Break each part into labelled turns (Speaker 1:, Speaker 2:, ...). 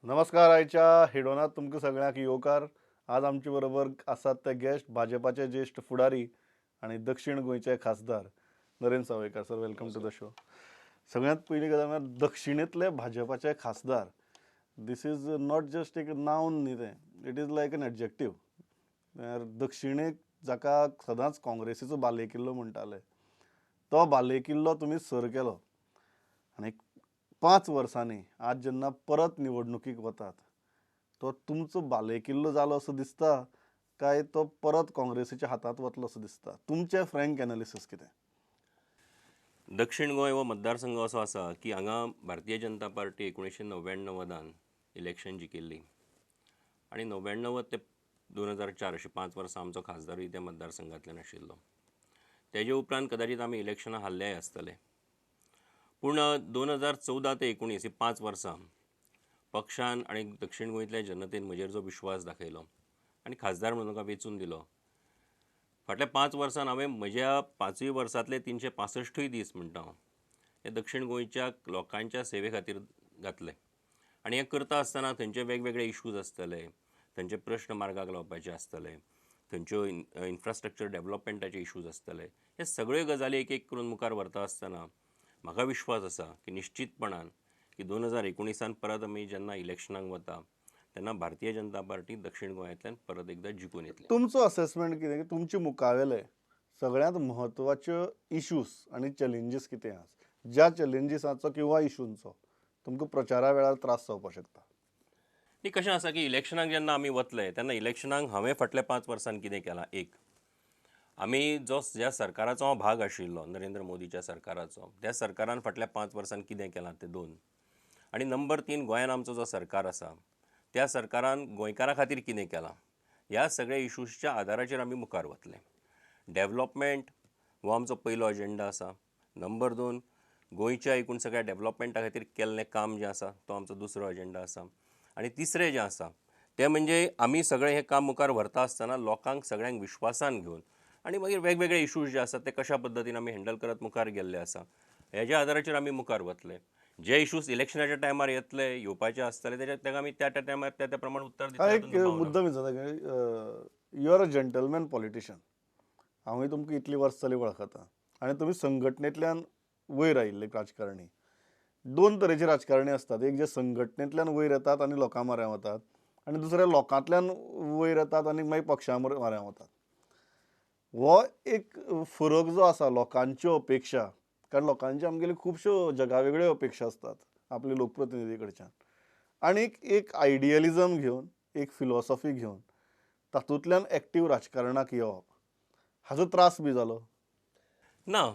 Speaker 1: नमस्कार आयच्या हिडोनात तुमकां सगळ्यांक येवकार. आज आमचे बरोबर आसात ते गेस्ट भाजपाचे ज्येष्ठ फुडारी आणि दक्षिण गोंयचे खासदार Narendra Sawaikar. Sir, welcome to the show. सगळ्यात पहिली गजाल म्हळ्यार दक्षिणेंतले भाजपाचे खासदार. दीस इज नॉट जस्ट एक नावन न्ही तें, इट इज लायक एन एडजेक्टीव. दक्षिणेक जाका सदांच काँग्रेसीचो बालेकिल्लो म्हणटाले, तो बालेकिल्लो तुमी सर केलो. आनी 5 वर्सांनी आज जेन्ना परत निवडणुकीक वतात, तो तुमचो बालेकिल्लो जालो असो दिसता काय तो परत काँग्रेसीच्या हातांत वतलो असो दिसता? तुमचें फ्रँक एनालिसीस कितें?
Speaker 2: दक्षिण गोंय हो मतदारसंघ असो आसा की हांगा भारतीय जनता पार्टी 1999 इलेक्शन जिखिल्ली आनी 99 ते 2004 अशी 5 वर्सां आमचो खासदारूय त्या मतदारसंघांतल्यान आशिल्लो. तेजे उपरांत कदाचित आमी इलेक्शनां हारलेय आसतले. पूण 2014 ते 19 ही 5 वर्सां पक्षान आनी दक्षिण गोंयतल्या जनतेन म्हजेर जो विश्वास दाखयलो आनी खासदार म्हणून म्हाका वेंचून दिलो. फाटल्या 5 वर्सांत हांवें म्हज्या 5 वर्सांतले 365 दीस म्हणटा हांव हे दक्षिण गोंयच्या लोकांच्या सेवे खातीर घातले. आनी हें करता आसतना थंयचे वेगवेगळे इश्यूज आसतले, थंयचे प्रश्न मार्गाक लावपाचे आसतले, थंयच्यो इन्फ्रास्ट्रक्चर डेव्हलपमेंटाचे इश्यूज आसतले. हे सगळ्यो गजाली एक एक करून मुखार व्हरता आसतना म्हाका विश्वास आसा की निश्चितपणान की 2019 परत आमी जेन्ना इलेक्शनाक वता तेन्ना भारतीय जनता पार्टी दक्षिण गोंयांतल्यान परत एकदा जिखून येतली.
Speaker 1: तुमचो असेसमेंट कितें, की तुमचे मुखावेले सगळ्यांत म्हत्वाच्यो इश्यूज आणि चॅलेंजीस कितें आसा, ज्या चॅलेंजीसाचो किंवा इश्यूंचो तुमकां प्रचारा वेळार त्रास जावपाक शकता?
Speaker 2: ती कशें आसा की इलेक्शनाक जेन्ना आमी वतले तेन्ना इलेक्शनाक हांवें फाटल्या 5 वर्सांत कितें केलां? आमी ज्या सरकाराचो हांव भाग आशिल्लो, नरेंद्र मोदीच्या सरकाराचो, त्या सरकारान फाटल्या 5 वर्सांत कितें केलां ते 2. आनी नंबर 3, गोंयान आमचो जो सरकार आसा त्या सरकारान गोंयकारां खातीर कितें केलां, ह्या सगळ्या इश्यूजच्या आदाराचेर आमी मुखार वतले. डेव्हलपमेंट हो आमचो पयलो अजेंडा आसा. नंबर 2, गोंयच्या एकूण सगळ्या डेव्हलपमेंटा खातीर केल्लें काम जें आसा तो आमचो दुसरो अजेंडा आसा. आनी तिसरें जें आसा तें म्हणजे आमी सगळें हें काम मुखार व्हरता आसतना लोकांक सगळ्यांक विश्वासान घेवन आनी मागीर वेगवेगळे इश्यूज जे आसात ते कशा पद्दतीन आमी हँडल करत मुखार गेल्ले आसा हेज्या आदाराचेर आमी मुखार वतले. जे इश्यूज इलेक्शनाच्या टायमार येतले, येवपाचे आसतले, ताका आमी त्या टायमार त्या प्रमाण उत्तर
Speaker 1: हा
Speaker 2: दितले
Speaker 1: एक
Speaker 2: हातूंत दुबाव ना.
Speaker 1: मुद्दम विचारता, you are a gentleman politician. हांवूय तुमकां इतली वर्स जालीं वळखता आनी तुमी संघटनेंतल्यान वयर आयिल्ले राजकारणी. 2 तरेचे राजकारणी असतात, एक जे संघटनेंतल्यान वयर येतात आनी लोकां म्हऱ्यान वतात, आनी दुसरे लोकांतल्यान वयर येतात आनी मागीर पक्षां म्हऱ्यान वतात. हो एक फरक जो आसा लोकांच्यो अपेक्षा, कारण लोकांच्यो आमगेल्यो खुबश्यो जगावेगळ्यो अपेक्षा असतात आपल्या लोकप्रतिनिधी कडच्यान, आनीक एक आयडियलिजम घेवन, एक फिलॉसॉफी घेवन तातूंतल्यान एक्टीव राजकारणाक येवप, हाचो त्रास बी जालो?
Speaker 2: ना.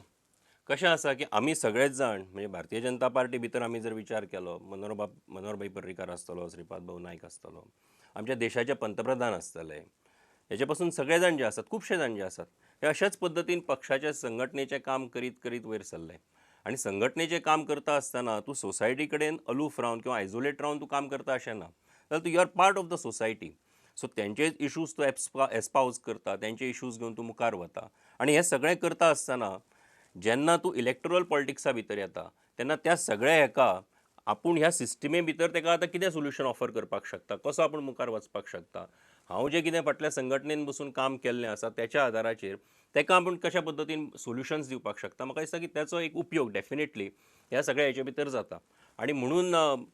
Speaker 2: कशें आसा की आमी सगळेच जाण म्हणजे भारतीय जनता पार्टी भितर आमी जर विचार केलो, मनोहरभाई पर्रीकार आसतलो, श्रीपाद भाऊ नायक आसतलो, आमच्या देशाचे पंतप्रधान आसतले, हेजे पासून सगळे जाण जे आसात, खुबशे जाण जे आसात, हे अशाच पद्दतीन पक्षाच्या संघटनेचें काम करीत करीत वयर सरले. आनी संघटनेचें काम करता आसतना तूं सोसायटी कडेन अलूफ रावन किंवा आयझोलेट रावन तूं काम करता अशें ना, जाल्यार तूं you are part of the society. So तेंचे इश्यूज तूं एस्पावज करता, तेंचे इश्यूज घेवन तूं मुखार वता. आनी हें सगळें करता आसतना जेन्ना तूं इलेक्टोरल पॉलिटिक्सा भितर येता तेन्ना त्या सगळ्या हेका आपूण ह्या सिस्टमे भितर तेका आतां कितें सोल्युशन ऑफर करपाक शकता, कसो आपूण मुखार वचपाक शकता, हांव जें कितें फाटल्या संघटनेन बसून काम केल्लें आसा त्याच्या आदाराचेर तेका आपूण कशा पद्दतीन सोल्युशन्स दिवपाक शकता. म्हाका दिसता की त्याचो एक उपयोग डेफिनेटली ह्या सगळ्या हेचे भितर जाता. आनी म्हणून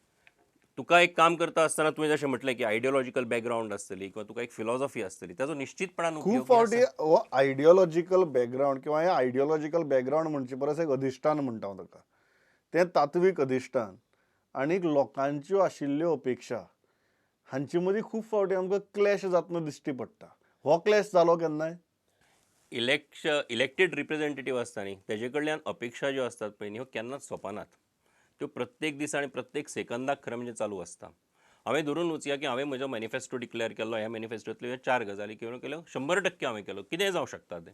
Speaker 2: तुका एक काम करता आसतना तुवें जशें म्हटलें की आयडियोलॉजिकल बॅकग्रावंड आसतली किंवा तुका एक फिलॉसॉफी आसतली, ताचो निश्चितपणान
Speaker 1: खूब
Speaker 2: उपयोग
Speaker 1: फावटी
Speaker 2: आसा.
Speaker 1: हो आयडियोलॉजिकल बॅकग्रावंड किंवा हे आयडियोलॉजिकल बॅकग्रावंड म्हणचे परस एक अधिश्ठान म्हणटा हांव ताका. तें तात्वीक अधिश्ठान आनीक लोकांच्यो आशिल्ल्यो अपेक्षा हांचे मदीं खूब फावटी आमकां क्लॅश जातना दिश्टी पडटा. हो क्लॅश जालो केन्नाय?
Speaker 2: इलेक्टेड रिप्रेझेंटेटिव्ह आसता न्ही, तेजे कडल्यान अपेक्षा ज्यो असतात पळय न्ही, ह्यो केन्नाच सोंपनात. त्यो प्रत्येक दिसा आनी प्रत्येक सेकंदाक खरें म्हणजे चालू आसता. हांवें धरून वचया की हांवें म्हजो मॅनिफेस्टो डिक्लेअर केल्लो, ह्या मॅनिफेस्टोंतल्यो ह्यो 4 गजाली केल्यो 100% हांवें केलो, कितेंय जावं शकता तें.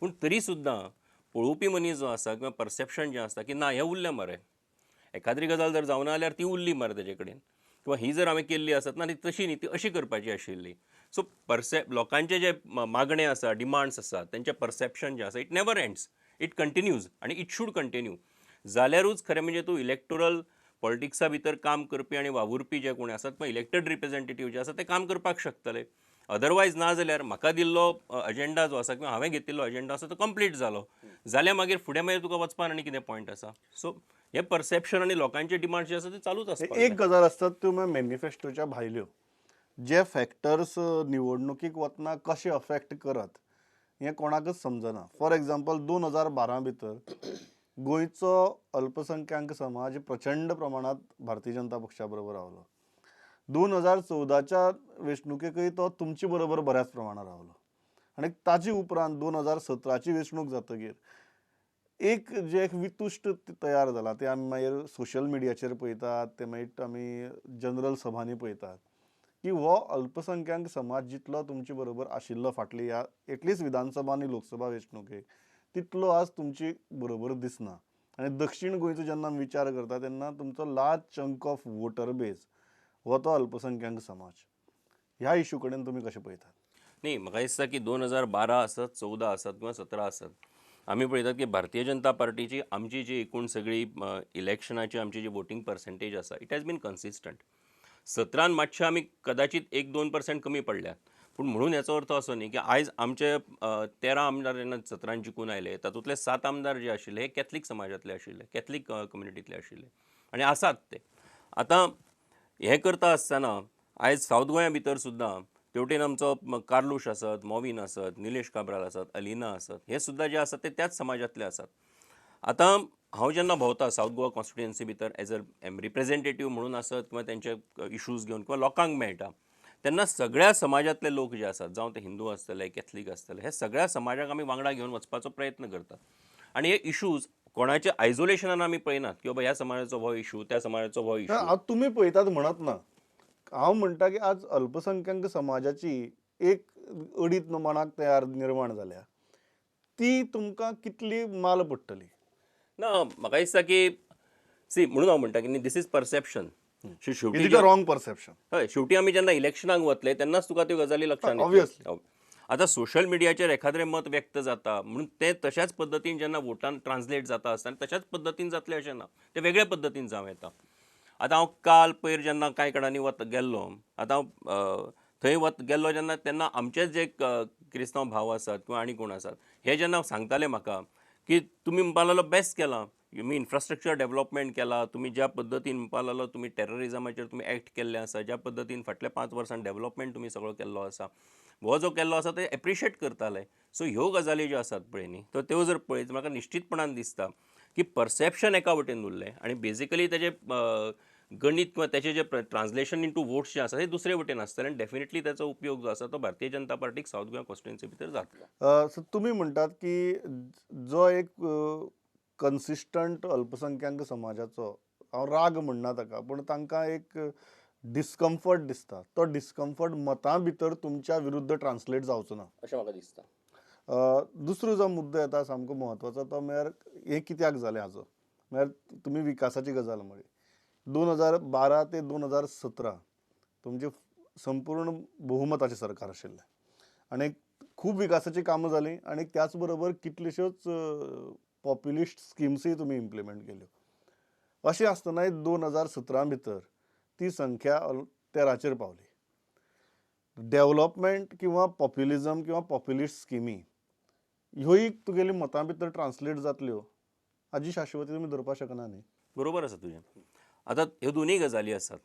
Speaker 2: पूण तरी सुद्दां पळोवपी मनीस जो आसा किंवा परसेप्शन जें आसता की ना हें उरलें मरे, एखादी गजाल जर जावना जाल्यार ती उरली मरे तेजे कडेन, किंवा ही जर हांवें केल्ली आसत ना ती तशी न्ही, ती अशी करपाची आशिल्ली. सो लोकांचे जे मागणे आसा, डिमांड्स आसात, तेंचें परसेप्शन जें आसा it never ends, it continues आनी इट शूड कंटिन्यू. जाल्यारूच खरें म्हणजे तूं इलेक्टोरल पॉलिटिक्सा भितर काम करपी आनी वावुरपी जे कोण आसात पळय इलेक्टेड रिप्रेझेंटेटिव्ह जे आसात ते काम करपाक शकतले. अदरवायज ना जाल्यार म्हाका दिल्लो अजेंडा जो आसा किंवा हांवें घेतिल्लो अजेंडा आसा तो कंप्लीट जालो जाल्यार मागीर फुडें मागीर तुका वचपाक आनी कितें पॉयंट आसा. सो हे परसेप्शन आनी लोकांचे डिमांड जे आसा ते चालूच आसता.
Speaker 1: एक गजाल आसतात त्यो मॅनिफेस्टोच्या भायल्यो जे फॅक्टर्स निवडणुकीक वतना कशे अफेक्ट करत हें कोणाकच समजना. फॉर एक्झाम्पल 2012 भितर गोंयचो अल्पसंख्याक समाज प्रचंड प्रमाणात भारतीय जनता पक्षा बरोबर रावलो. 2014च्या वेंचणुकेकय तो तुमचे बरोबर बऱ्याच प्रमाणात रावलो आणि ताचे उपरांत 2017ची वेंचणूक जातकीर एक वितुश्ट तयार जाला ते आमी मागीर सोशल मिडियाचेर पळयतात, ते मागीर आमी जनरल सभांनी पळयतात की हो अल्पसंख्याक समाज जितलो तुमचे बरोबर आशिल्लो फाटली ह्या एटलीस्ट विधानसभा आनी लोकसभा वेंचणुकेक तितलो आज तुमची बरोबर दिसना. आनी दक्षिण गोंयचो जेन्ना विचार करता तेन्ना तुमचो large chunk of voter base हो तो अल्पसंख्याक समाज. ह्या इशू कडेन तुमी कशें पळयतात?
Speaker 2: न्ही, म्हाका दिसता की 2012 आसत, 14 आसत किंवा 17 आसत, आमी पळयतात की भारतीय जनता पार्टीची आमची जी एकूण सगळी इलेक्शनाची आमची जी वोटींग पर्सेंटेज आसा इट हॅज बीन कन्सिस्टंट. 17 मातशे आमी कदाचित 1-2% कमी पडल्यात. पूण म्हणून याचो अर्थ असो न्ही की आयज आमचे 13 आमदार जेन्ना 17 जिखून आयले तातूंतले 7 आमदार जे आशिल्ले हे कॅथलीक समाजातले आशिल्ले, कॅथलीक कम्युनिटीतले आशिल्ले आनी आसात ते. आतां हें करता आसतना आयज सावथ गोंया भितर सुद्दां तेवटेन आमचो कार्लुश आसत, मॉविन आसत, निलेश काब्राल आसत, अलिना आसत, हे सुद्दां जे आसात ते त्याच समाजातले आसात. आतां हांव जेन्ना भोंवता सावथ गोवा कॉन्स्टिट्युएन्सी भितर एज अ रिप्रेझेंटेटिव्ह म्हणून आसत किंवा तेंचे इश्यूज घेवन किंवा लोकांक मेळटा तेन्ना सगळ्या समाजातले लोक जे आसात जावं ते हिंदू आसतले, कॅथलीक आसतले, हे सगळ्या समाजाक आमी वांगडा घेवन वचपाचो प्रयत्न करतात. आनी हे इश्यूज कोणाचे आयसोलेशनान आमी पळयनात की बाबा ह्या समाजाचो हो इश्यू, त्या समाजाचो हो इश्यू.
Speaker 1: हांव तुमी पळयतात म्हणत ना. हांव म्हणटा की आज अल्पसंख्याक समाजाची एक अडीच मनाक तयार निर्माण जाल्या ती तुमकां कितली माल पडटली?
Speaker 2: ना, म्हाका दिसता की म्हणून हांव म्हणटा की दीस इज परसेप्शन. शेवटी
Speaker 1: is it a wrong perception?
Speaker 2: हय, शेवटी आमी जेन्ना इलेक्शनाक वतले तेन्नाच तुका त्यो गजाली लक्षांत
Speaker 1: Obviously.
Speaker 2: येतल्यो. आतां सोशल मिडियाचेर एखाद्रें मत व्यक्त जाता म्हणून ते तशाच पद्दतीन जेन्ना वोटान ट्रान्सलेट जाता आसतना तशाच पद्दतीन जातलें अशें ना, ते वेगळ्या पद्दतीन जावं येता. आतां हांव काल पयर जेन्ना कांय कडांनी गेल्लो, आतां हांव थंय गेल्लो जेन्ना तेन्ना आमचेच जे क्रिस्तांव भाव आसात किंवा आनी कोण आसात हे जेन्ना सांगताले म्हाका की तुमी म्हणपा लागलो बेस्ट केलां, तुमी इन्फ्रास्ट्रक्चर डेव्हलपमेंट केला, तुमी ज्या पद्दतीन म्हणपा लागलो तुमी टेररिजमाचेर तुमी एक्ट केल्ले आसा, ज्या पद्दतीन फाटल्या 5 वर्सां डेव्हलपमेंट तुमी सगळो केल्लो आसा, हो जो केल्लो आसा ते एप्रिशिएट करताले. सो ह्यो गजाली ज्यो आसात पळय न्ही, तर त्यो जर पळयत म्हाका निश्चितपणान दिसता की परसेप्शन एका वटेन उरलें आनी बेजिकली तेजे गणित किंवा त्याचे जे ट्रान्सलेशन इंटू वोट्स जे आसा ते दुसरे वटेन आसतले आनी डेफिनेटली त्याचो उपयोग जो आसा तो भारतीय जनता पार्टीक सावथ गोवा कॉन्स्टिट्युएन्सी भितर जातलो.
Speaker 1: सो तुम्ही म्हणटात की जो एक कन्सिस्टंट अल्पसंख्याक समाजाचो, हांव राग म्हणना ताका, पण तांकां एक डिस्कम्फर्ट दिसता, तो डिस्कम्फर्ट मतां भितर तुमच्या विरुद्ध ट्रान्सलेट जावचो ना
Speaker 2: अशें म्हाका दिसता.
Speaker 1: दुसरो जो मुद्दो येता सामको म्हत्वाचो तो म्हळ्यार हे कित्याक जालें हाजो, म्हळ्यार तुमी विकासाची गजाल म्हळी. 2012 ते 2017 तुमचे संपूर्ण बहुमताचें सरकार आशिल्लें आनी खूब विकासाची कामां जालीं आनी त्याच बरोबर कितल्योश्योच पॉप्युलिस्ट स्किम्सूय तुमी इम्प्लिमेंट केल्यो. अशें आसतनाय 2017 भितर ती संख्या 13चेर पावली. डेव्हलपमेंट किंवा पॉप्युलिझम किंवा पॉप्युलिस्ट स्किमी ह्योय तुगेली मतां भितर ट्रान्सलेट जातल्यो हाजी शाश्वती तुमी धरपाक शकना न्ही?
Speaker 2: बरोबर आसा तुजें. आतां ह्यो दोनूय गजाली आसात.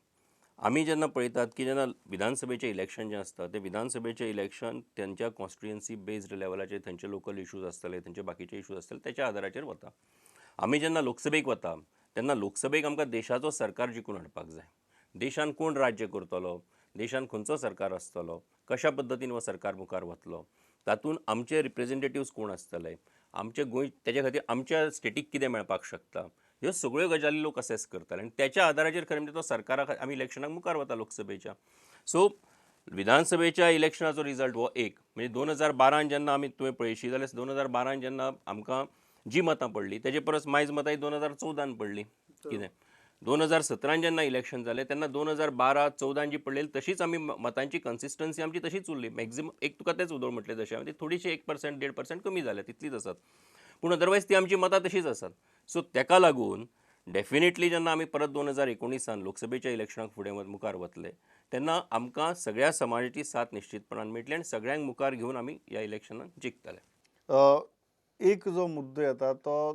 Speaker 2: आमी जेन्ना पळयतात की जेन्ना विधानसभेचें इलेक्शन जें आसता तें विधानसभेचें इलेक्शन तेंच्या कॉन्स्टिट्युएन्सी बेस्ड लेवलाचेर थंयचे लोकल इश्यूज आसतले, थंयचे बाकीचे इश्यूज आसतले त्याच्या आदाराचेर वता. आमी जेन्ना लोकसभेक वता तेन्ना लोकसभेक आमकां देशाचो सरकार जिखून हाडपाक जाय. देशान कोण राज्य करतलो, देशान खंयचो सरकार आसतलो, कशा पद्दतीन हो सरकार मुखार वतलो, तातूंत आमचे रिप्रेझेंटेटिव्स कोण आसतले, आमचे गोंय तेच्या खातीर आमच्या स्टेटीक कितें मेळपाक शकता, ह्यो सगळ्यो गजाली लोक असेस करताले आनी त्याच्या आदाराचेर खरें म्हणजे तो सरकाराक आमी इलेक्शनाक मुखार वता लोकसभेच्या. सो विधानसभेच्या इलेक्शनाचो रिजल्ट हो एक म्हणजे 2012 जेन्ना आमी तुवें पळयशी जाल्यार 2012 जेन्ना आमकां जी मतां पडली तेजे परस मायज मतां 2014 पडली. कितें 2017 जेन्ना इलेक्शन जालें तेन्ना 2012-14 जी पडलेली तशीच आमी मतांची कन्सिस्टन्सी आमची तशीच उरली. मॅक्झिमम एक तुका तेच उदोळ म्हटलें तशें ती थोडीशी 1% 1.5% कमी जाल्या तितलीच आसात, पूण अदरवायज ती आमची मतां तशीच आसात. सो तेका लागून डेफिनेटली जेन्ना आमी परत 2019 लोकसभेच्या इलेक्शनाक फुडें मुखार वतले तेन्ना आमकां सगळ्या समाजाची साथ निश्चितपणान मेळटली आनी सगळ्यांक मुखार घेवन आमी ह्या इलेक्शनान जिखतले.
Speaker 1: अ, एक जो मुद्दो येता तो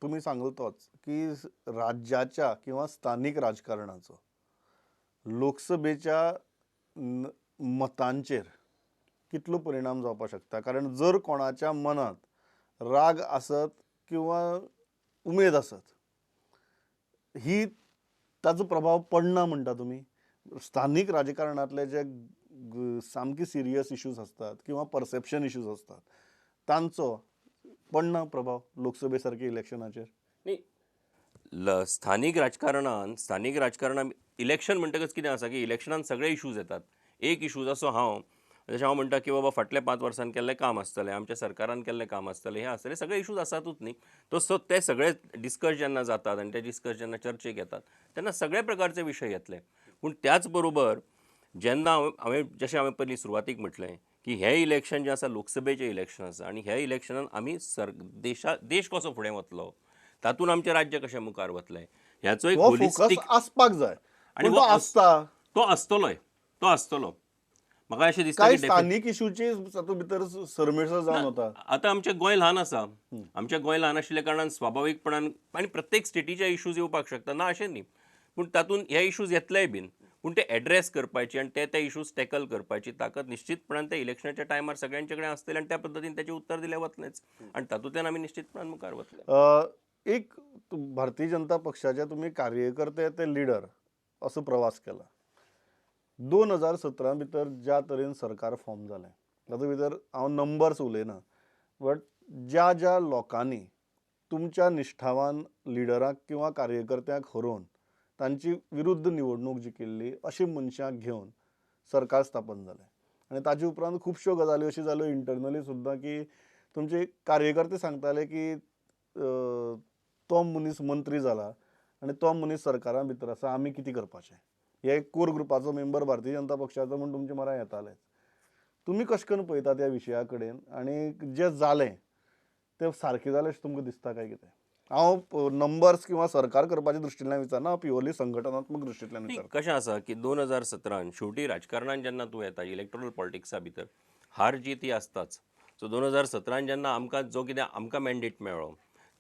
Speaker 1: तुम्ही सांगलो तोच की राज्याच्या किंवा स्थानिक राजकारणाचो लोकसभेच्या मतांचेर कितलो परिणाम जावपाक शकता. कारण जर कोणाच्या मनात राग आसत किंवा उमेद आसत ही ताचो प्रभाव पडना म्हणटा तुम्ही. स्थानिक राजकारणातले जे सामकी सिरियस इश्यूज असतात किंवा परसेप्शन इश्यूज असतात तांचो पडना प्रभाव लोकसभेसारख्या इलेक्शनाचेर.
Speaker 2: न्ही, स्थानीक राजकारणान इलेक्शन म्हणटकच कितें आसा की इलेक्शनान सगळे इश्यूज येतात. एक इश्यूज असो जशें हांव म्हणटा की बाबा फाटल्या 5 वर्सांन केल्लें काम आसतलें, आमच्या सरकारान केल्लें काम आसतलें, हे आसतलें, सगळे इश्यूज आसातूच न्ही. सो ते सगळे डिस्कस जेन्ना जातात आनी ते डिस्कस जेन्ना चर्चेक येतात तेन्ना सगळे प्रकारचे विशय येतले. पूण त्याच बरोबर जेन्ना हांवें पयलीं सुरवातीक म्हटलें की हे इलेक्शन जें आसा लोकसभेचें इलेक्शन आसा आनी ह्या इलेक्शनान आमी देश कसो फुडें वतलो, तातूंत आमचें राज्य कशें मुखार वतलें ह्याचो एक
Speaker 1: फोकस
Speaker 2: होलिस्टीक
Speaker 1: आसपाक जाय
Speaker 2: आनी
Speaker 1: पण तो आसता.
Speaker 2: तो आसतलो. म्हाका अशें दिसता
Speaker 1: काय
Speaker 2: की
Speaker 1: स्थानिक इश्यूची तातूंत भितर सरमिसळ जावन वता.
Speaker 2: आतां आमचें गोंय ल्हान आसा. आमचें गोंय ल्हान आशिल्ल्या कारणान स्वाभावीकपणान आनी प्रत्येक स्टेटीचे इश्यूज येवपाक शकता ना अशें न्ही. पूण तातूंत हे इश्यूज येतलेय बीन. पूण ते एड्रेस करपाची आनी ते इश्यूज टॅकल करपाची ताकद निश्चितपणान ते इलेक्शनाच्या टायमार सगळ्यांचे कडेन आसतली आनी त्या पद्दतीन ताचें उत्तर दिलें वतलेंच आनी तातूंतल्यान आमी निश्चितपणान मुखार वतले.
Speaker 1: एक भारतीय जनता पक्षाचे तुम्ही कार्यकर्ते ते लिडर असो प्रवास केला. 2017 भितर ज्या तरेन सरकार फॉर्म जालें तातूंत भितर हांव नंबर्स उलयना बट ज्या ज्या लोकांनी तुमच्या निश्ठावान लिडराक किंवा कार्यकर्त्यांक हरोवन तांची विरुद्ध निवडणूक जिखिल्ली अशी मनशांक घेवन सरकार स्थापन जालें. आनी ताचे उपरांत खुबश्यो गजाली अश्यो जाल्यो इंटरनली सुद्दां की तुमचे कार्यकर्ते सांगताले की तो मनीस मंत्री जाला आनी तो मनीस सरकारा भितर आसा, आमी कितें करपाचें. हे कोर ग्रुपाचो मेंबर भारतीय जनता पक्षाचो म्हूण तुमचे म्हऱ्यान येताले. तुमी कशें करून पळयता त्या विशया कडेन आनी जें जालें तें सारकें जालें अशें तुमकां दिसता काय कितें. हांव नंबर्स किंवा सरकार करपाच्या दृश्टींतल्यान विचारना, हांव प्युअरली संघटनात्मक दृश्टींतल्यान विचारता.
Speaker 2: कशें आसा की 2017 शेवटी राजकारणान जेन्ना तूं येता इलेक्टोरल पॉलिटिक्सा भितर हार जीत ही आसताच. सो 2017 जेन्ना जो कितें आमकां मॅन्डेट मेळ्ळो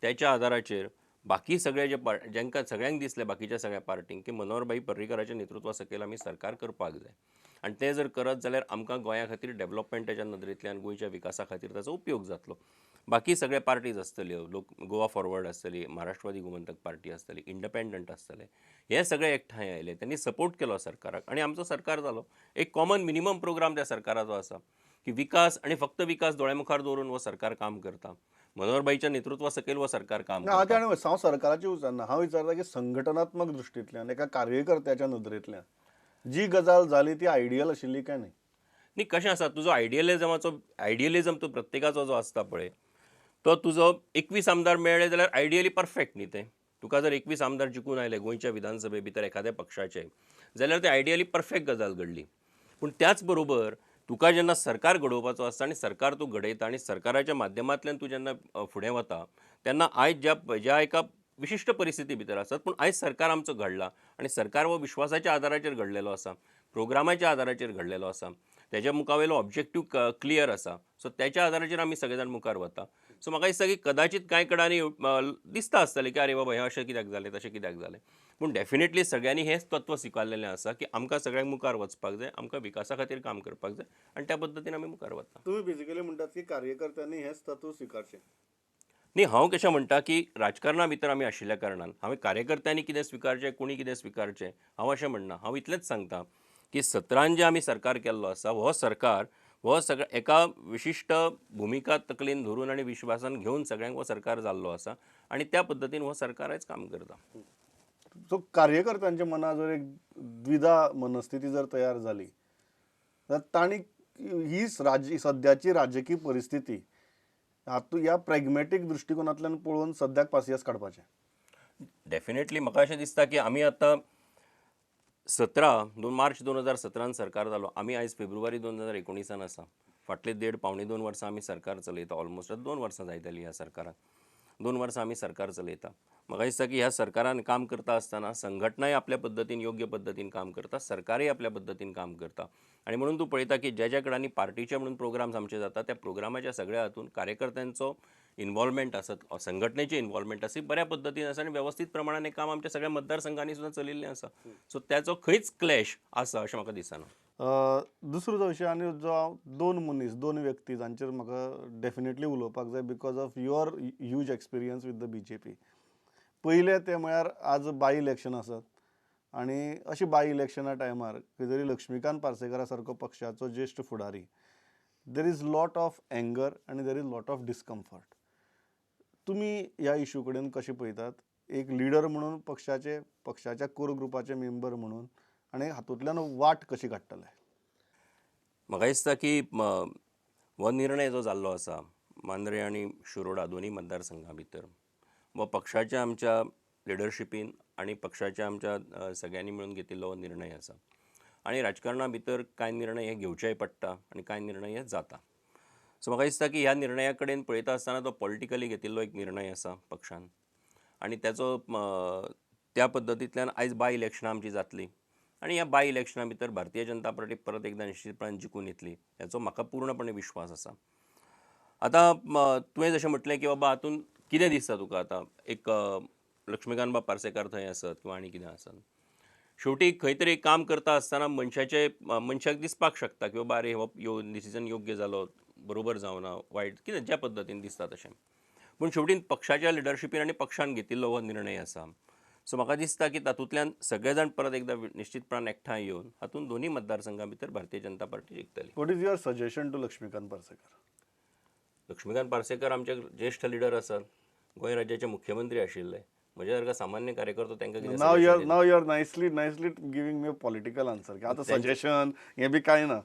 Speaker 2: त्याच्या आदाराचेर बाकी सगळे जे जेंकां सगळ्यांक दिसलें बाकीच्या सगळ्या पार्टींक की मनोहरभाई पर्रीकाराच्या नेतृत्वा सकयल आमी सरकार करपाक जाय आनी तें जर करत जाल्यार आमकां गोंया खातीर डेव्हलपमेंटाच्या नदरेंतल्यान गोंयच्या विकासा खातीर ताचो उपयोग जातलो. बाकी सगळे पार्टीज आसतल्यो, गोवा फॉरवर्ड आसतली, महाराष्ट्रवादी गोमंतक पार्टी आसतली, इंडिपेंडंट आसतले, हे सगळे एकठांय आयले, त्यांनी सपोर्ट केलो सरकाराक आनी आमचो सरकार जालो. एक कॉमन मिनिमम प्रोग्राम त्या सरकाराचो आसा की विकास आनी फक्त विकास दोळे मुखार दवरून हो सरकार काम करता. मनोहरभाईच्या नेतृत्वा सकयल हो सरकार काम करता.
Speaker 1: हांव सरकाराची विचारना, हांव विचारता की संघटनात्मक दृश्टींतल्यान एका कार्यकर्त्याच्या नदरेंतल्यान जी गजाल जाली ती आयडियल आशिल्ली काय न्ही.
Speaker 2: न्ही, कशें आसा तुजो आयडियलिझम तो प्रत्येकाचो जो आसता पळय तो तुजो 21 आमदार मेळ्ळे जाल्यार आयडियली परफेक्ट न्ही तें. तुका जर 21 आमदार जिखून आयले गोंयच्या विधानसभे भितर एखाद्या पक्षाचे जाल्यार ते आयडियली परफेक्ट गजाल घडली. पूण त्याच बरोबर तुका जेन्ना सरकार घडोवपाचो आसता आनी सरकार तूं घडयता आनी सरकाराच्या माध्यमांतल्यान तूं जेन्ना फुडें वता तेन्ना आयज ज्या एका विशिश्ट परिस्थिती भितर आसत पूण आयज सरकार आमचो घडला आनी सरकार हो विश्वासाच्या आदाराचेर घडलेलो आसा, प्रोग्रामाच्या आदाराचेर घडलेलो आसा, तेज्या मुखावेलो ऑब्जेक्टीव क्लियर आसा. सो त्याच्या आदाराचेर आमी सगळे जाण मुखार वता. सो म्हाका दिसता की कदाचित कांय कडांनी दिसता आसतलें की आरे बाबा हें अशें कित्याक जालें तशें कित्याक जालें. पूण डेफिनेटली सगळ्यांनी हेंच तत्व स्विकारलेलें आसा की आमकां सगळ्यांक मुखार वचपाक जाय, आमकां विकासा खातीर काम करपाक जाय आनी त्या पद्दतीन आमी मुखार वता.
Speaker 1: तुम्ही बेसिकली म्हणटात की कार्यकर्त्यांनी हेच तत्व स्विकारचें.
Speaker 2: न्ही, हांव कशें म्हणटा की राजकारणा भितर आमी आशिल्ल्या कारणान हांवें कार्यकर्त्यांनी कितें स्विकारचें कोणी कितें स्विकारचें हांव अशें म्हणना. हांव इतलेंच सांगता की 17 जे आमी सरकार केल्लो आसा हो सरकार हो एका विशिश्ट भुमिका तकलेन धरून आनी विश्वासान घेवन सगळ्यांक हो सरकार जाल्लो आसा आनी त्या पद्दतीन हो सरकार आयज काम करता.
Speaker 1: सो कार्यकर्त्यांच्या मनात जर एक द्विधा मनस्थिती जर तयार झाली तर तांणी ही सध्याची राजकीय परिस्थिती ह्या प्रॅग्मॅटिक दृष्टिकोनांतल्यान पळोवन सद्याक पासियेंस काडपाचें.
Speaker 2: डेफिनेटली म्हाका अशें दिसता की आमी आतां मार्च 2017 सरकार जालो, आमी आयज फेब्रुवारी 2019 आसा. फाटले 1.5 पावणे 2 वर्सां आमी सरकार चलयता, ऑलमोस्ट 2 वर्सां जायतलीं ह्या सरकाराक. 2 वर्सां आमी सरकार चलयता. म्हाका दिसता की ह्या सरकारान काम करता आसतना संघटनाय आपल्या पद्दतीन योग्य पद्दतीन काम करता, सरकारूय आपल्या पद्दतीन काम करता. आनी म्हणून तूं पळयता की ज्या ज्या कडांनी पार्टीचे म्हणून प्रोग्राम्स आमचे जाता त्या प्रोग्रामाच्या सगळ्या हातूंत कार्यकर्त्यांचो इन्वॉल्वमेंट आसत, संघटनेचें इन्वॉल्वमेंट आसा, बऱ्या पद्दतीन आसा आनी वेवस्थीत प्रमाणान हें काम आमच्या सगळ्या मतदारसंघांनी सुद्दां चलिल्लें आसा. सो त्याचो खंयच क्लॅश आसा अशें म्हाका दिसना.
Speaker 1: दुसरो जो विशय आनी जो हांव दोन व्यक्ती जांचेर म्हाका डेफिनेटली उलोवपाक जाय because of your huge experience with the BJP. पयले ते म्हळ्यार आज बाय इलेक्शन आसत आनी अशी बाय इलेक्शना टायमार खंय तरी लक्ष्मीकांत पार्सेकरा सारको पक्षाचो ज्येश्ठ फुडारी there is lot of anger आनी there is lot of discomfort. तुमी ह्या इशू कडेन कशें पळयतात, एक लिडर म्हणून पक्षाच्या कोर ग्रुपाचे मेंबर म्हणून, आनी हातूंतल्यान वाट कशी काडटले?
Speaker 2: म्हाका दिसता की हो निर्णय जो जाल्लो आसा मांद्रे आनी शिरोडा दोनी मतदारसंघां भितर वो पक्षाच्या आमच्या लिडरशिपीन आनी पक्षाच्या आमच्या सगळ्यांनी मेळून घेतिल्लो हो निर्णय आसा. आनी राजकारणा भितर कांय निर्णय हे घेवचेय पडटा आनी कांय निर्णय हे जाता. सो म्हाका दिसता की ह्या निर्णया कडेन पळयता आसतना तो पॉलिटिकली घेतिल्लो एक निर्णय आसा पक्षान आनी त्याचो त्या पद्दतींतल्यान आयज बाय इलेक्शनां आमची जातली आनी ह्या बाय इलेक्शना भितर भारतीय जनता पार्टी परत एकदा निश्चितपणान जिखून येतली हाचो म्हाका पूर्णपणे विश्वास आसा. आतां तुवें जशें म्हटलें की बाबा हातूंत कितें दिसता तुका आतां एक लक्ष्मीकांत बाब पार्सेकार थंय आसत किंवा आनी कितें आसत, शेवटी खंय तरी काम करता आसतना मनशाक दिसपाक शकता की बाबा अरे हो डिसिजन योग्य जालो, बरोबर जावना, वायट कितें ज्या पद्दतीन दिसता तशें. पूण शेवटी पक्षाच्या लिडरशिपीन आनी पक्षान घेतिल्लो हो निर्णय आसा. सो म्हाका दिसता की तातूंतल्यान सगळे जाण परत एकदा निश्चितपणान एकठांय येवन हातूंत दोनी मतदारसंघां भितर भारतीय जनता पार्टी जिखतली.
Speaker 1: What is your suggestion to Laxmikant Parsekar?
Speaker 2: Laxmikant Parsekar आमचे ज्येश्ठ लिडर आसात, गोंय राज्याचे मुख्यमंत्री आशिल्ले. म्हज्या सारका सामान्य कार्यकर्तो तांकां कितें
Speaker 1: नाव
Speaker 2: suggestion दिलें?
Speaker 1: Your nicely giving me political answer की आतां सजेशन हें बी कांय ना.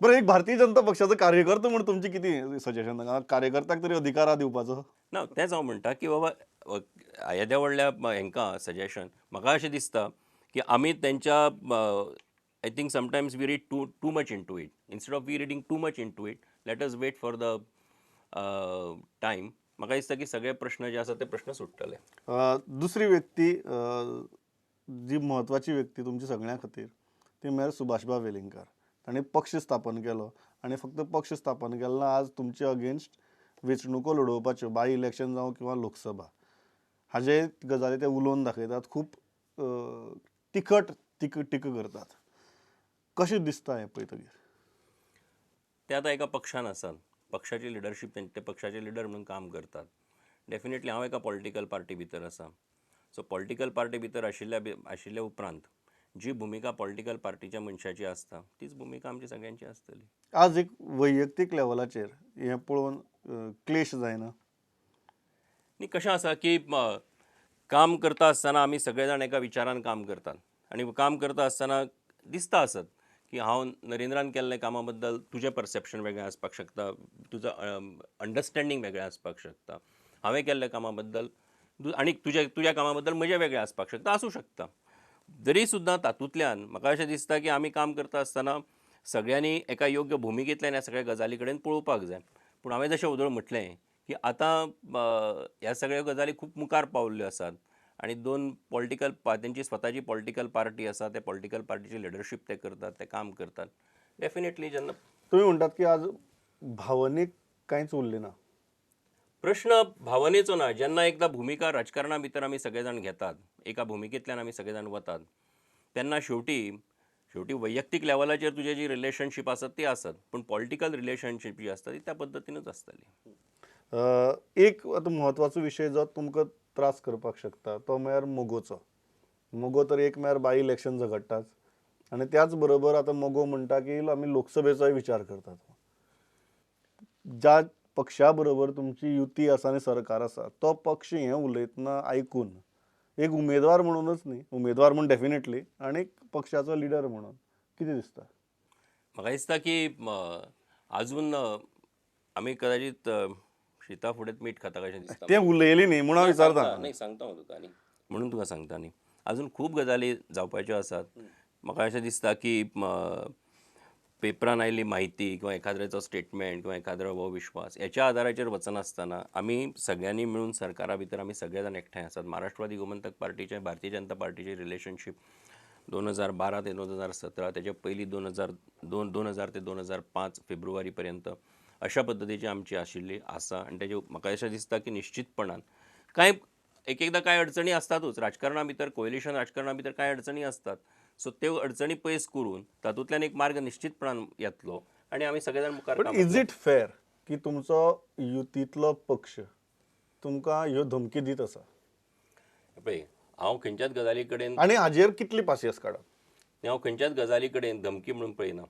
Speaker 1: बरं, एक भारतीय जनता पक्षाचो कार्यकर्तो म्हणून तुमची कितें सजेशन? कार्यकर्त्याक तरी अधिकार दिवपाचो?
Speaker 2: ना तेंच हांव म्हणटा की बाबा येद्या व्हडल्या हांकां सजेशन म्हाका अशें दिसता की आमी तेंच्या I think sometimes we read too much into it. Instead of we reading too much into it, let us wait for the time. म्हाका दिसता की सगळे प्रश्न जे आसा ते प्रश्न सुट्टले.
Speaker 1: दुसरी व्यक्ती जी म्हत्वाची व्यक्ती तुमच्या सगळ्यां खातीर ती म्हळ्यार सुभाषबाब वेलिंगकर. ताणें पक्ष स्थापन केलो आनी फक्त पक्ष स्थापन केलो ना, आज तुमचे अगेन्स्ट वेंचणुको लडोवपाच्यो बाय इलेक्शन जावं किंवा लोकसभा हाजे गजाली ते उलोवन दाखयतात. खूब तिखट टिका करतात. कशें दिसता हें पळयतकीर?
Speaker 2: ते आतां एका पक्षान आसात, पक्षाची लिडरशीप ते पक्षाचे लिडर म्हणून काम करतात. डेफिनेटली हांव एका पॉलिटिकल पार्टी भितर आसा. सो पॉलिटिकल पार्टी भितर आशिल्ल्या उपरांत जी भुमिका पॉलिटिकल पार्टीच्या मनशाची आसता तीच भुमिका आमची सगळ्यांची आसतली.
Speaker 1: आज एक वैयक्तीक लेवलाचेर हें पळोवन क्लेश जायना?
Speaker 2: न्ही, कशें आसा की काम करता आसतना आमी सगळे जाण एका विचारान काम करतात आनी काम करता आसतना दिसता आसत की हांव नरेंद्रान केल्ल्या कामा बद्दल तुजें परसेप्शन वेगळें आसपाक शकता, तुजो अंडरस्टँडींग वेगळें आसपाक शकता, हांवें केल्ल्या कामा बद्दल आनी तुज्या कामा बद्दल म्हजें वेगळें आसपाक शकता, आसूं शकता. जरी सुद्दां तातूंतल्यान म्हाका अशें दिसता की आमी काम करता आसतना सगळ्यांनी एका योग्य भुमिकेंतल्यान ह्या सगळ्या गजाली कडेन पळोवपाक जाय. पूण हांवें जशें उदळ म्हटलें की आतां ह्या सगळ्यो गजाली खूब मुखार पावल्ल्यो आसात आनी दोन तेंची स्वताची पॉलिटिकल पार्टी आसा, त्या पॉलिटिकल पार्टीची लिडरशीप ते करतात, ते काम करतात. डेफिनेटली जेन्ना
Speaker 1: तुमी म्हणटात की आज भावनीक कांयच उरलें ना.
Speaker 2: प्रश्न भावनेचो ना. जेन्ना एकदा भुमिका राजकारणा भितर आमी सगळे जाण घेतात, एका भुमिकेंतल्यान आमी सगळे जाण वतात, तेन्ना शेवटी वैयक्तीक लेवलाचेर तुजे जी रिलेशनशीप आसत ती आसत, पूण पॉलिटिकल रिलेशनशीप जी आसता ती त्या पद्दतीनूच आसतली.
Speaker 1: एक आतां म्हत्वाचो विशय जो तुमकां त्रास करपाक शकता तो म्हळ्यार मोगोचो. मोगो तर एक म्हळ्यार बाय इलेक्शन झगडटाच आनी त्याच बरोबर आतां मोगो म्हणटा की आमी लोकसभेचोय विचार करतात. ज्या पक्षा बरोबर तुमची युती आसा आनी सरकार आसा तो पक्ष हें उलयतना आयकून एक उमेदवार म्हणूनच न्ही, उमेदवार म्हणून डेफिनेटली आनी पक्षाचो लिडर म्हणून कितें दिसता?
Speaker 2: म्हाका दिसता की आजून आमी कदाचित शिता फुडें मीठ खाता कशें दिसता.
Speaker 1: तें उलयलें न्ही म्हणून हांव विचारता.
Speaker 2: नाही सांगता हांव तुका न्ही, म्हणून तुका सांगता न्ही. आजून खूब गजाली जावपाच्यो आसात. म्हाका अशें दिसता की पेपरान आयिल्ली म्हायती किंवा एखाद्याचो स्टेटमेंट किंवा एखाद्रो हो विश्वास याच्या आदाराचेर वचनासतना आमी सगळ्यांनी मिळून सरकारा भितर आमी सगळे जाण एकठांय आसात. महाराष्ट्रवादी गोमंतक पार्टीचे भारतीय जनता पार्टीचे रिलेशनशीप 2012 ते 2017 तेजे पयलीं 2000 ते 2005 फेब्रुवारी पर्यंत अशा पद्दतीची आमची आशिल्ली आसा. आनी तेजे म्हाका अशें दिसता की निश्चितपणान कांय एकएकदां कांय अडचणी असतातूच. राजकारणा भितर कोएलिशन राजकारणा भितर कांय अडचणी असतात. सो त्यो अडचणी पयस करून तातूंतल्यान एक मार्ग निश्चितपणान येतलो आनी आमी सगळे जाण मुखार
Speaker 1: बट
Speaker 2: काम
Speaker 1: इज इट फेअर की तुमचो युतीतलो पक्ष तुमकां ह्यो धमकी दीत आसा
Speaker 2: पळय हांव खंयच्याच गजाली कडेन
Speaker 1: आनी हाजेर कितली पासियेंस काडप?
Speaker 2: हांव खंयच्याच गजाली कडेन धमकी म्हणून पळयना.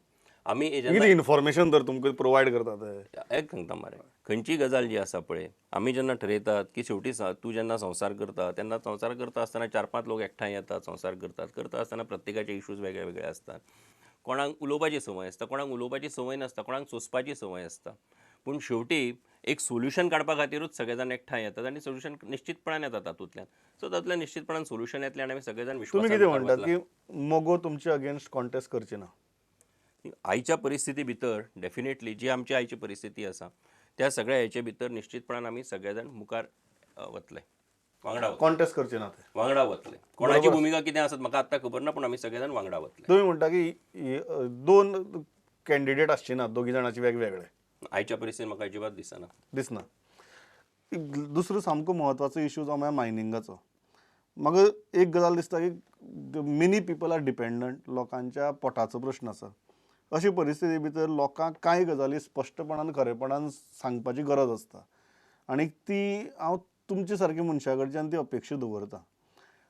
Speaker 2: आमी
Speaker 1: कितें इन्फॉर्मेशन तर तुमकां प्रोवायड करता ते
Speaker 2: एक सांगता मरे खंयची गजाल जी आसा पळय आमी जेन्ना ठरयतात की शेवटी तूं जेन्ना संवसार करता तेन्ना संवसार करता आसतना 4-5 लोक एकठांय येतात संवसार करता आसतना प्रत्येकाचे इश्यूज वेगळे वेगळे असतात. कोणाक उलोवपाची संवय आसता, कोणाक उलोवपाची संवय नासता, कोणाक सोंसपाची संवय आसता. पूण शेवटी एक सोल्युशन काडपा खातीरूच सगळे जाण एकठांय येतात आनी सोल्युशन निश्चितपणान येता तातूंतल्यान. सो तातूंतल्यान निश्चितपणान सोल्युशन येतलें आनी आमी सगळे जाण
Speaker 1: तुम्ही कितें
Speaker 2: विश्वासान
Speaker 1: म्हणटात की मोगो तुमचे अगेन्स्ट कॉन्टेस्ट करची ना?
Speaker 2: आयच्या परिस्थिती भितर डेफिनेटली जी आमची आयची परिस्थिती आसा त्या सगळ्या हेचे भितर निश्चितपणान आमी सगळे जाण मुखार वतले वांगडा
Speaker 1: कॉन्टेस्ट करचे ना ते
Speaker 2: वांगडा वतले. कोणाची भुमिका कितें आसत म्हाका आतां खबर ना पूण आमी सगळे जाण वांगडा वतले.
Speaker 1: तुम्ही म्हणटा की दोन कॅन्डिडेट आसचे ना, दोगी जाणांचे वेगवेगळे
Speaker 2: आयच्या परिस्थितीन म्हाका अजिबात
Speaker 1: दिसना. दुसरो सामको म्हत्वाचो इश्यू जो म्हळ्यार मायनिंगाचो. म्हाका एक गजाल दिसता की मेनी पीपल आर डिपेंडंट, लोकांच्या पोटाचो प्रश्न आसा. अशी परिस्थिती भितर लोकांक कांय गजाली स्पश्टपणान खरेपणान सांगपाची गरज आसता आनी ती हांव तुमचे सारके मनशा कडच्यान ती अपेक्षा दवरता.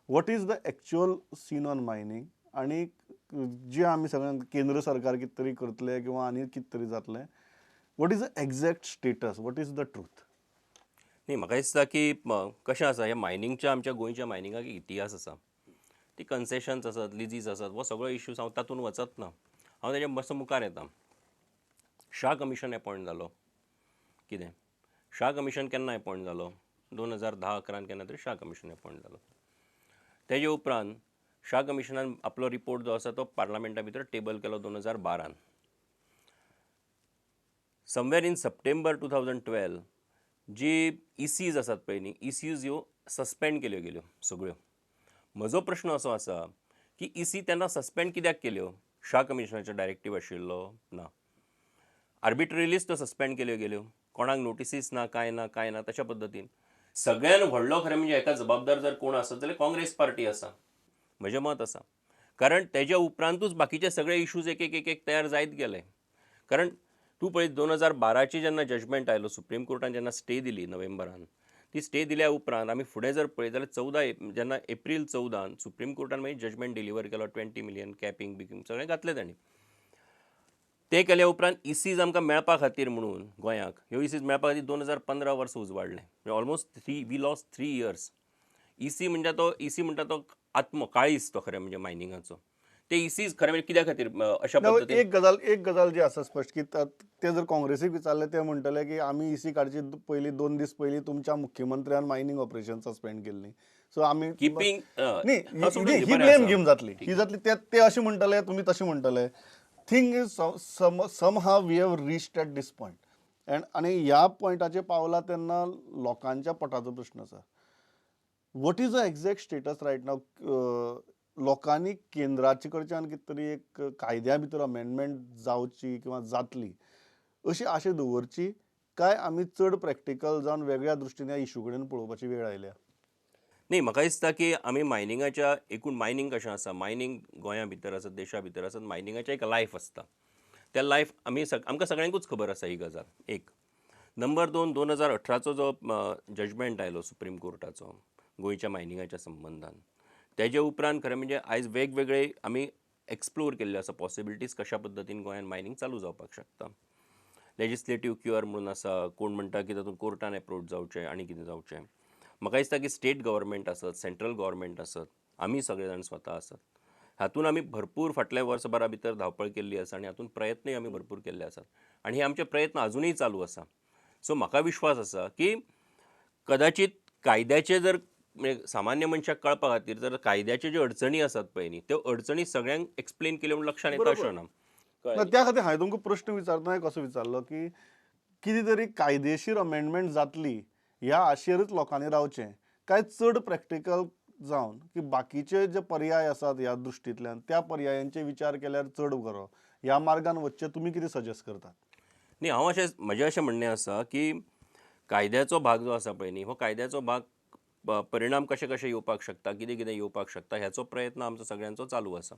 Speaker 1: What is the actual scene on mining आनी जे आमी सगळ्यांक केंद्र सरकार कितें तरी करतले किंवा आनी कितें तरी जातलें, what is the exact status, what is the truth?
Speaker 2: नाही म्हाका दिसता की कशें आसा ह्या मायनिंगच्या आमच्या गोंयच्या मायनिंगाक एक इतिहास आसा. ती कन्सेशन्स आसात, लिजीस आसात, हो सगळो इश्यूज हांव तातूंत वचत ना. हांव तेजे मातसो मुखार येता. शाह कमिशन अपॉयंट जालो. कितें शाह कमिशन केन्ना अपॉयंट जालो? 2010-11 केन्ना तरी शाह कमिशन अपॉयंट जालो. तेजे उपरांत शाह कमिशनान आपलो रिपोर्ट जो आसा तो पार्लमेंटा भितर टेबल केलो 2012. समवेर इन सप्टेंबर 2012 जी ECs आसात पळय न्ही, ECs ह्यो सस्पेंड केल्यो गेल्यो सगळ्यो. म्हजो प्रश्न असो आसा की EC तेन्ना सस्पेंड कित्याक केल्यो? शाह कमिशनाचो डायरेक्टीव आशिल्लो ना. आर्बिट्ररीलीच त्यो सस्पेंड केल्यो गेल्यो. कोणाक नोटिसीस ना काय ना तशा पद्दतीन. सगळ्यान व्हडलो खरें म्हणजे हेका जबाबदार जर कोण आसत जाल्यार काँग्रेस पार्टी आसा. म्हजें मत आसा. कारण तेज्या उपरांतूच बाकीचे सगळे इश्यूज एक एक तयार जायत गेले. कारण तूं पळय 2012ची जेन्ना जजमेंट आयलो सुप्रीम कोर्टान जेन्ना स्टे दिली नोव्हेंबरान, ती स्टे दिल्या उपरांत आमी फुडें जर पळयत जाल्यार जेन्ना एप्रील 14 सुप्रीम कोर्टान मागीर जजमेंट डिलिव्हर केलो 20 मिलियन कॅपिंग बिकींग सगळें घातलें तांणी. ते केल्या उपरांत ECs आमकां मेळपा खातीर म्हणून गोंयाक ह्यो ECs मेळपा खातीर 2015 वर्सां उजवाडलें. Almost we lost 3 years. EC म्हणटा तो आत्मो काळीज तो खरें म्हणजे मायनिंगाचो. ते ECs खरें म्हणजे कित्या खातीर अशा पद्दतीन
Speaker 1: एक गजाल जी आसा स्पश्ट की ते जर काँग्रेसीक विचारले ते म्हणटले की आमी EC काडचे पयलीं 2 दीस पयलीं तुमच्या मुख्यमंत्र्यान मायनिंग ऑपरेशन सस्पेंड केल्ली. सो आमी
Speaker 2: किपिंग
Speaker 1: न्ही ही ब्लेम गेम जातली ही जातली ते अशें म्हणटले तुमी तशें म्हणटले. Thing is somehow we have reached at this point आनी ह्या पॉयंटाचेर पावला तेन्ना लोकांच्या पोटाचो प्रश्न आसा. What is the exact status right now? लोकांनी केंद्राचे कडच्यान कितें तरी एक कायद्या भितर अमेंडमेंट जावची किंवा जातली अशी आशा दवरची काय आमी चड प्रॅक्टिकल जावन वेगळ्या दृश्टीन ह्या इशू कडेन पळोवपाची वेळ आयल्या?
Speaker 2: नाही म्हाका दिसता की आमी मायनिंगाच्या एकूण मायनिंग कशें आसा, मायनिंग गोंया भितर आसत देशा भितर आसत मायनिंगाचें एक लायफ आसता. त्या लायफ आमकां सगळ्यांकूच खबर आसा ही गजाल. एक नंबर 2 2018चो जो जजमेंट आयलो सुप्रीम कोर्टाचो गोंयच्या मायनिंगाच्या संबंधान, तेजे उपरांत खरें म्हणजे आयज वेगवेगळे आमी एक्सप्लोर केल्ले आसा पॉसिबिलिटीज कशा पद्दतीन गोंयान मायनिंग चालू जावपाक शकता. लेजिस्लेटीव क्युअर म्हणून आसा, कोण म्हणटा की तातूंत कोर्टान एप्रोच जावचें आनी कितें जावचें. म्हाका दिसता की स्टेट गव्हर्मेंट आसत, सेंट्रल गव्हर्मेंट आसत, आमी सगळे जाण स्वता आसत, हातून आमी भरपूर फाटल्या वर्सभरा भितर धांवपळ केल्ली आसा आनी हातून प्रयत्नय आमी भरपूर केल्ले आसात आनी हे आमचे प्रयत्न अजुनूय चालू आसा. सो म्हाका विश्वास आसा की कदाचित कायद्याचे जर म्हणजे सामान्य मनशाक कळपा खातीर जर कायद्याचे ज्यो अडचणी आसात पळय न्ही त्यो अडचणी सगळ्यांक एक्सप्लेन केल्यो म्हणून लक्षांत येता अशें ना. कळ्ळें?
Speaker 1: ना त्या खातीर हांवें तुमकां प्रश्न विचारतना कसो विचारलो की कितें तरी कायदेशीर अमेंडमेंट जातली ह्या आशेरूच लोकांनी रावचें काय चड प्रॅक्टिकल जावन की बाकीचे जे पर्याय आसात ह्या दृश्टींतल्यान त्या पर्यायांचे विचार केल्यार चड बरो ह्या मार्गान वचचें तुमी कितें सजेस्ट करतात?
Speaker 2: न्ही हांव म्हजें अशें म्हणणें आसा की कायद्याचो भाग जो आसा पळय न्ही हो कायद्याचो भाग परिणाम कशे कशे येवपाक शकता कितें कितें येवपाक शकता ह्याचो प्रयत्न आमचो सगळ्यांचो चालू आसा.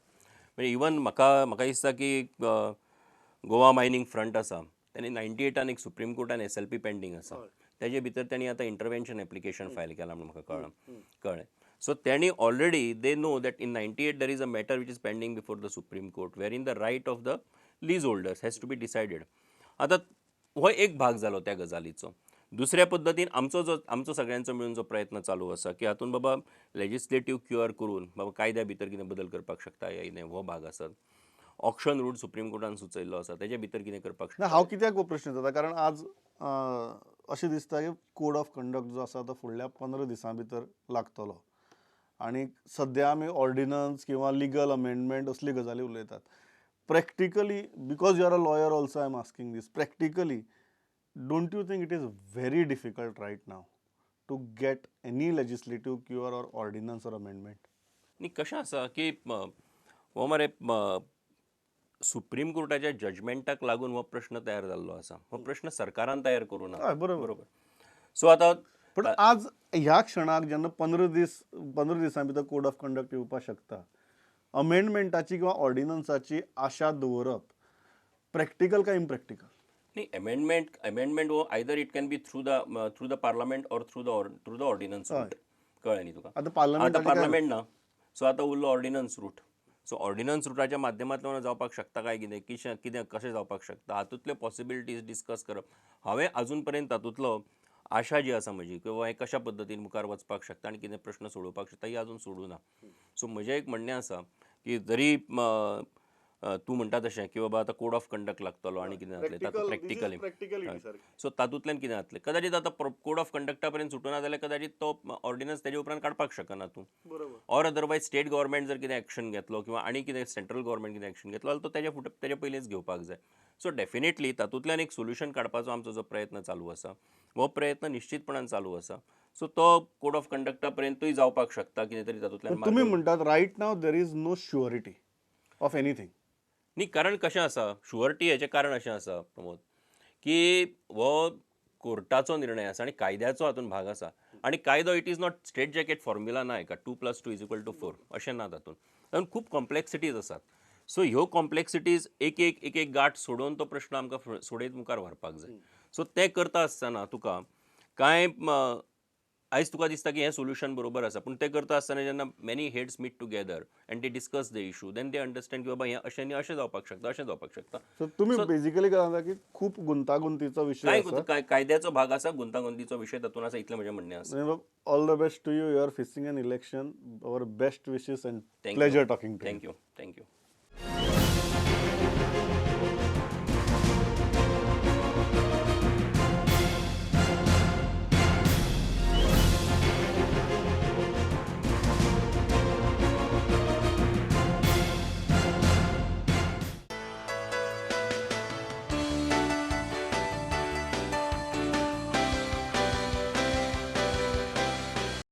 Speaker 2: म्हणजे इवन म्हाका दिसता की गोवा मायनींग फ्रंट आसा त्यांनी 98 एक सुप्रीम कोर्टान SLP पेंडींग आसा तेजे भितर त्यांनी आतां इंटरवेंशन एप्लिकेशन फायल केलां म्हणून म्हाका कळ्ळें. सो त्यांनी already they know that in 98 there is a matter which is pending before the Supreme Court wherein the right of the lease holders has to be decided. आतां हो एक भाग जालो त्या गजालीचो. दुसऱ्या पद्दतीन आमचो सगळ्यांचो मिळून जो प्रयत्न चालू आसा की हातून बाबा लेजिस्लेटिव्ह क्युअर करून बाबा कायद्या भितर कितें बदल करपाक शकता या कितें हो भाग आसा. ऑप्शन रूट सुप्रीम कोर्टान सुचयल्लो आसा तेजे भितर कितें करपाक
Speaker 1: ना
Speaker 2: शकता.
Speaker 1: हांव कित्याक हो प्रश्न विचारता कारण आज अशें दिसता की कोड ऑफ कंडक्ट जो आसा तो फुडल्या 15 दिसां भितर लागतलो आणि सद्या आमी ऑर्डिनन्स किंवा लिगल अमेंडमेंट असली गजाली उलयतात. Practically because you are a lawyer also I am asking this practically don't you think it is very difficult right now to get any legislative cure or ordinance or amendment?
Speaker 2: न्ही कशें आसा की हो मरे supreme कोर्टाच्या जजमेंटाक लागून हो प्रश्न तयार जाल्लो आसा. हो प्रश्न सरकारान तयार करूं ना.
Speaker 1: हय बरोबर.
Speaker 2: सो आतां
Speaker 1: पण आज ह्या क्षणाक जेन्ना 15 दिसां भितर कोड ऑफ कंडक्ट येवपाक शकता अमेंडमेंटाची किंवा ऑर्डिनन्साची आशा दवरप प्रॅक्टिकल काय इम्प्रॅक्टिकल?
Speaker 2: न्ही अमेंडमेंट हो either it can be through the parliament or through the ordinance route. कळ्ळें न्ही तुका?
Speaker 1: आता पार्लमेंट
Speaker 2: ना सो आतां उरलो ऑर्डिनन्स रूट. सो ऑर्डिनन्स रुटाच्या माध्यमांतल्यान जावपाक शकता काय कितें कशें जावपाक शकता हातूंतल्यो पॉसिबिलिटीज डिस्कस करप. हांवें अजून पर्यंत तातूंतलो आशा जी आसा म्हजी किंवा हें कशा पद्दतीन मुखार वचपाक शकता आनी कितें प्रश्न सोडोवपाक शकता ही अजून सोडूं ना. सो म्हजें एक म्हणणें आसा की जरी तूं म्हणटा तशें की बाबा आतां कोड ऑफ कंडक्ट लागतलो आनी कितें जातलें तातूंत प्रॅक्टिकली सो तातूंतल्यान कितें जातलें कदाचित आतां कोड ऑफ कंडक्टा पर्यंत सुटना जाल्यार कदाचित तो ऑर्डिनन्स तेजे उपरांत काडपाक शकना तूं. ऑर अदरवायज स्टेट गव्हर्मेंट जर कितें एक्शन घेतलो किंवा आनी कितें सेंट्रल गव्हर्मेंट कितें एक्शन घेतलो जाल्यार तो तेजे पयलींच घेवपाक जाय. सो डेफिनेटली तातूंतल्यान एक सोल्युशन काडपाचो आमचो जो प्रयत्न चालू आसा हो प्रयत्न निश्चितपणान चालू आसा. सो तो कोड ऑफ कंडक्टा पर्यंतूय जावपाक शकता कितें तरी तातूंतल्यान
Speaker 1: तुम्ही म्हणटात right now there is no surety of anything.
Speaker 2: न्ही कारण कशें आसा शुअरिटी हेचें कारण अशें आसा प्रमोद की हो कोर्टाचो निर्णय आसा आनी कायद्याचो हातूंत भाग आसा आनी कायदो it is not straight jacket formula ना का 2+2=4 अशें ना तातूंत खूब कॉम्प्लेक्सिटीज आसात. सो ह्यो कॉम्प्लेक्सिटीज एक गाठ सोडोवन तो प्रश्न आमकां सोडयत मुखार व्हरपाक जाय. सो तें करता आसतना तुका कांय आयज तुका दिसता की हें सोल्युशन बरोबर आसा पूण तें करता आसतना जेन्ना many heads meet together and they discuss the issue then they understand की बाबा हें अशें न्ही अशें जावपाक शकता अशें जावपाक शकता.
Speaker 1: सो तुम्ही बेसिकली काय सांगता की खूप गुंतागुंतीचो विषय आसा.
Speaker 2: कायद्याचो भाग आसा गुंतागुंतीचो विशय तातूंत आसा इतलें म्हजें म्हणणें आसा.
Speaker 1: All the best to you are facing an election our best wishes and pleasure talking to you.
Speaker 2: Thank you.